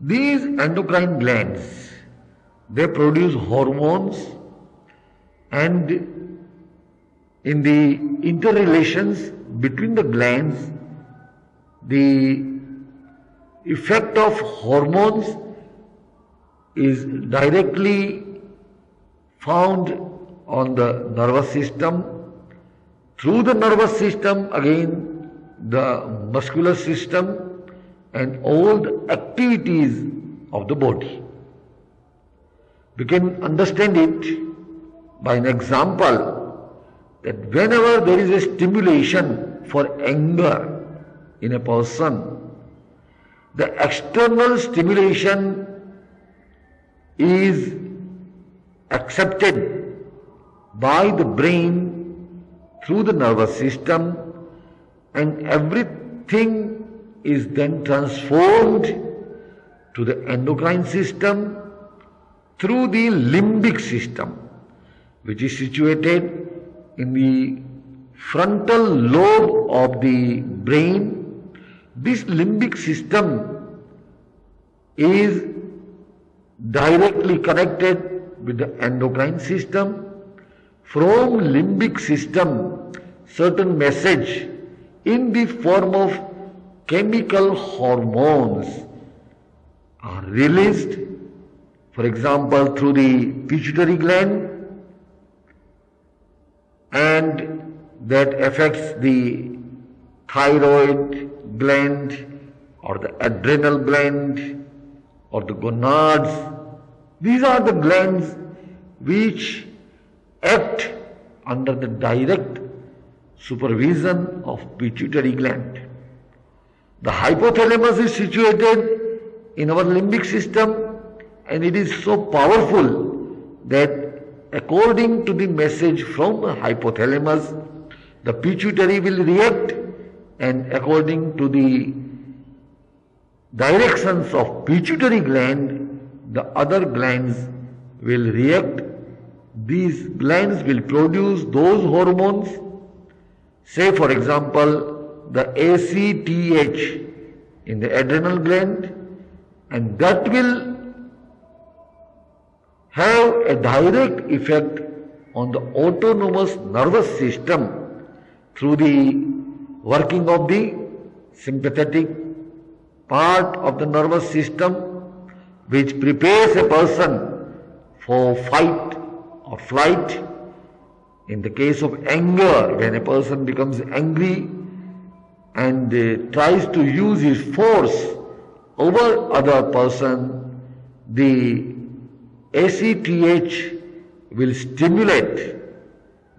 These endocrine glands, they produce hormones, and in the interrelations between the glands, the effect of hormones is directly found on the nervous system. Through the nervous system, again, the muscular system and all the activities of the body. We can understand it by an example that whenever there is a stimulation for anger in a person, the external stimulation is accepted by the brain through the nervous system, and everything is then transformed to the endocrine system through the limbic system, which is situated in the frontal lobe of the brain. This limbic system is directly connected with the endocrine system. From limbic system, certain message in the form of chemical hormones are released, for example, through the pituitary gland, and that affects the thyroid gland or the adrenal gland or the gonads. These are the glands which act under the direct supervision of pituitary gland. The hypothalamus is situated in our limbic system, and it is so powerful that according to the message from the hypothalamus, the pituitary will react, and according to the directions of pituitary gland, the other glands will react. These glands will produce those hormones, say for example the ACTH in the adrenal gland, and that will have a direct effect on the autonomous nervous system through the working of the sympathetic part of the nervous system, which prepares a person for fight or flight. In the case of anger, when a person becomes angry and tries to use his force over other person, the ACTH will stimulate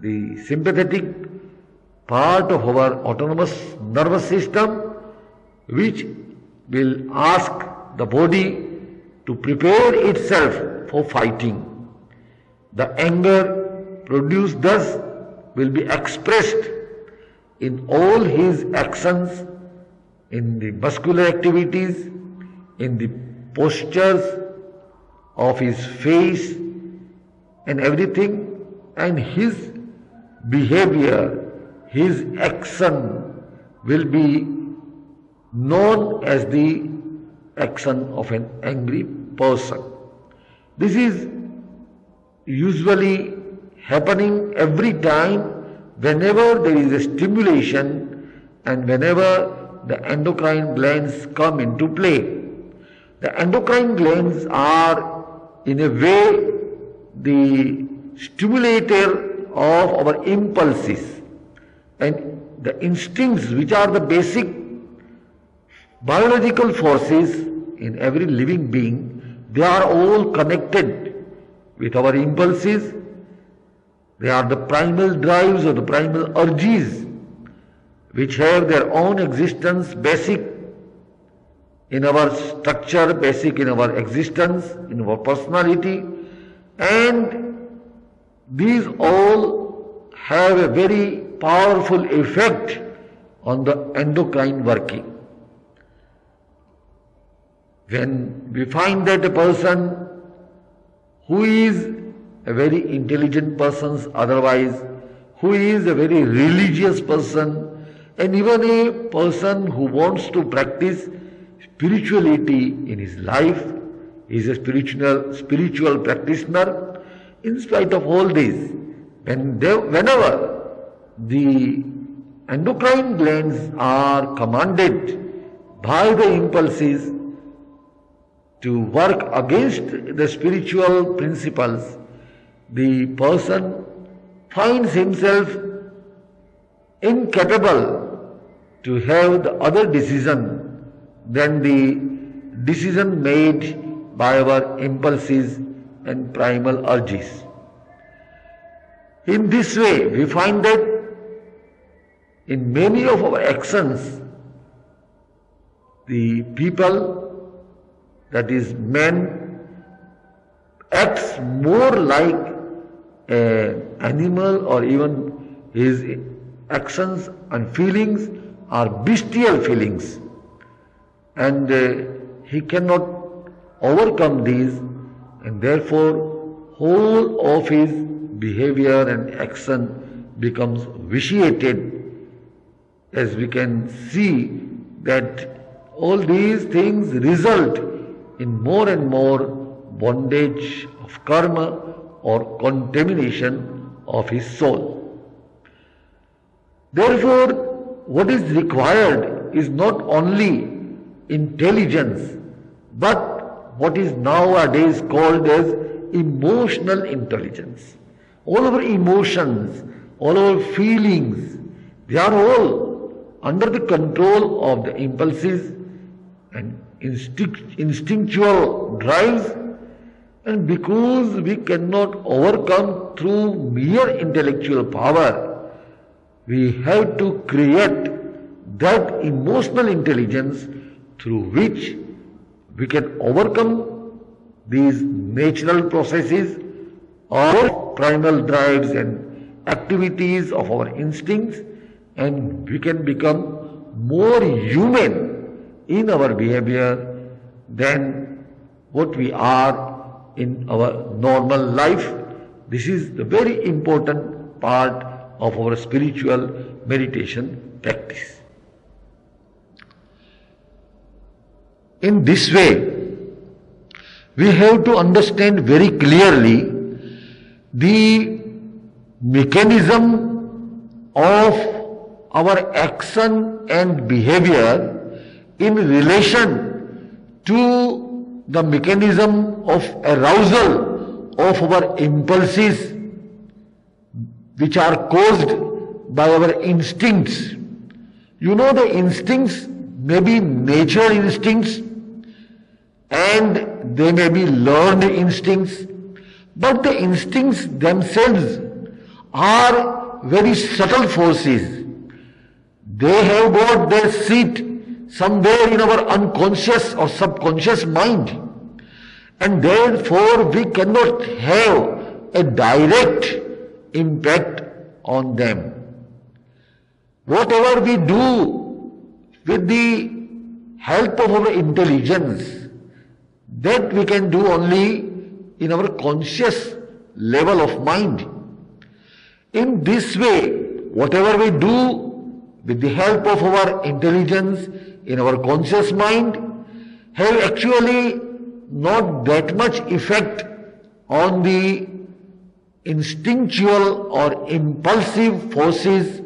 the sympathetic part of our autonomous nervous system, which will ask the body to prepare itself for fighting. The anger produced thus will be expressed in all his actions, in the muscular activities, in the postures of his face and everything, and his behavior, his action will be known as the action of an angry person. This is usually happening every time whenever there is a stimulation and whenever the endocrine glands come into play. The endocrine glands are in a way the stimulator of our impulses, and the instincts, which are the basic biological forces in every living being, they are all connected with our impulses. They are the primal drives or the primal urges which have their own existence, basic in our structure, basic in our existence, in our personality, and these all have a very powerful effect on the endocrine working. When we find that a person who is a very intelligent person, otherwise who is a very religious person, and even a person who wants to practice spirituality in his life. He is a spiritual practitioner. In spite of all this, whenever the endocrine glands are commanded by the impulses to work against the spiritual principles, the person finds himself incapable to have the other decision than the decision made by our impulses and primal urges. In this way, we find that in many of our actions, the people, that is man, acts more like an animal, or even his actions and feelings are bestial feelings, and he cannot overcome these, and therefore whole of his behavior and action becomes vitiated. As we can see that all these things result in more and more bondage of karma or contamination of his soul. Therefore, what is required is not only intelligence, but what is nowadays called as emotional intelligence. All our emotions, all our feelings, they are all under the control of the impulses and instinctual drives, and because we cannot overcome through mere intellectual power, we have to create that emotional intelligence through which we can overcome these natural processes or primal drives and activities of our instincts, and we can become more human in our behavior than what we are in our normal life. This is the very important part of our spiritual meditation practice. In this way, we have to understand very clearly the mechanism of our action and behavior in relation to the mechanism of arousal of our impulses, which are caused by our instincts. You know, the instincts may be natural instincts and they may be learned instincts, but the instincts themselves are very subtle forces. They have got their seat somewhere in our unconscious or subconscious mind, and therefore we cannot have a direct impact on them. Whatever we do with the help of our intelligence, that we can do only in our conscious level of mind. In this way, whatever we do with the help of our intelligence in our conscious mind have actually not that much effect on the instinctual or impulsive forces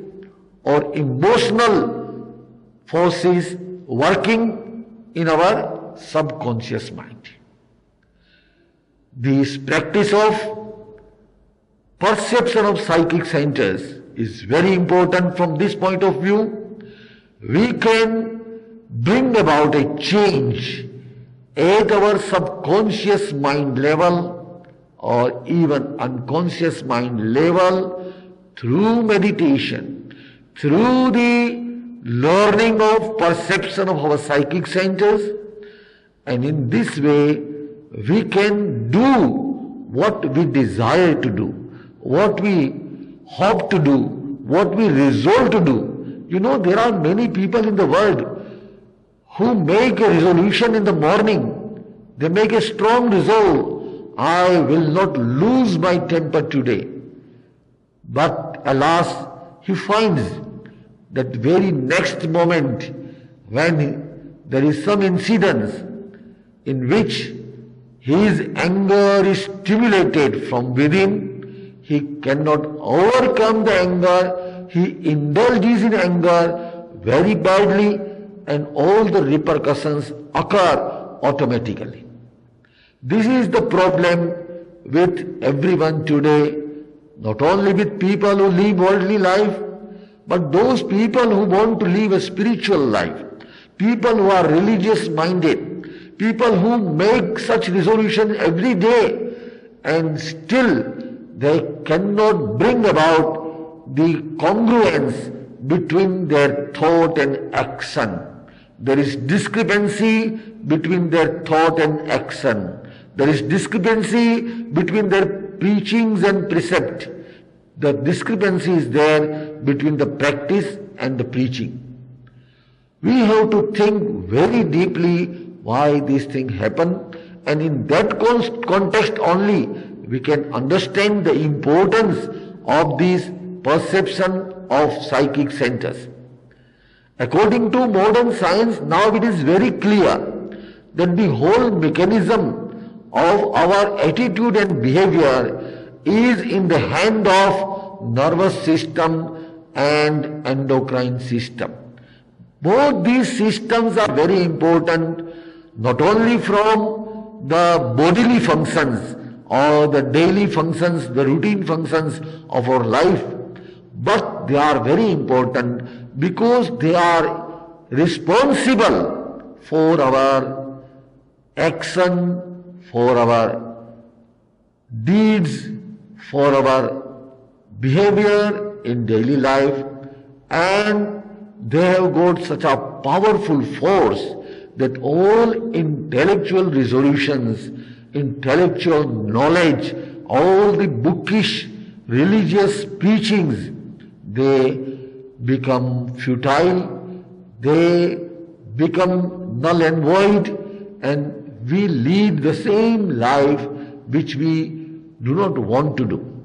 or emotional forces working in our subconscious mind. This practice of perception of psychic centers is very important from this point of view. We can bring about a change at our subconscious mind level or even unconscious mind level through meditation, through the learning of perception of our psychic centers, and in this way we can do what we desire to do, what we hope to do, what we resolve to do. You know, there are many people in the world who make a resolution in the morning. They make a strong resolve, I will not lose my temper today. But alas, he finds that very next moment when there is some incidence in which his anger is stimulated from within, he cannot overcome the anger, he indulges in anger very badly, and all the repercussions occur automatically. This is the problem with everyone today, not only with people who live worldly life, but those people who want to live a spiritual life, people who are religious minded, people who make such resolution every day, and still they cannot bring about the congruence between their thought and action. There is discrepancy between their thought and action. There is discrepancy between their preachings and precept. The discrepancy is there between the practice and the preaching. We have to think very deeply why these things happen, and in that context only we can understand the importance of this perception of psychic centers. According to modern science, now it is very clear that the whole mechanism of our attitude and behavior is in the hand of nervous system and endocrine system. Both these systems are very important, not only from the bodily functions or the daily functions, the routine functions of our life, but they are very important because they are responsible for our action, for our deeds, for our behavior in daily life, and they have got such a powerful force that all intellectual resolutions, intellectual knowledge, all the bookish religious preachings, they become futile, they become null and void, and we lead the same life which we do not want to do.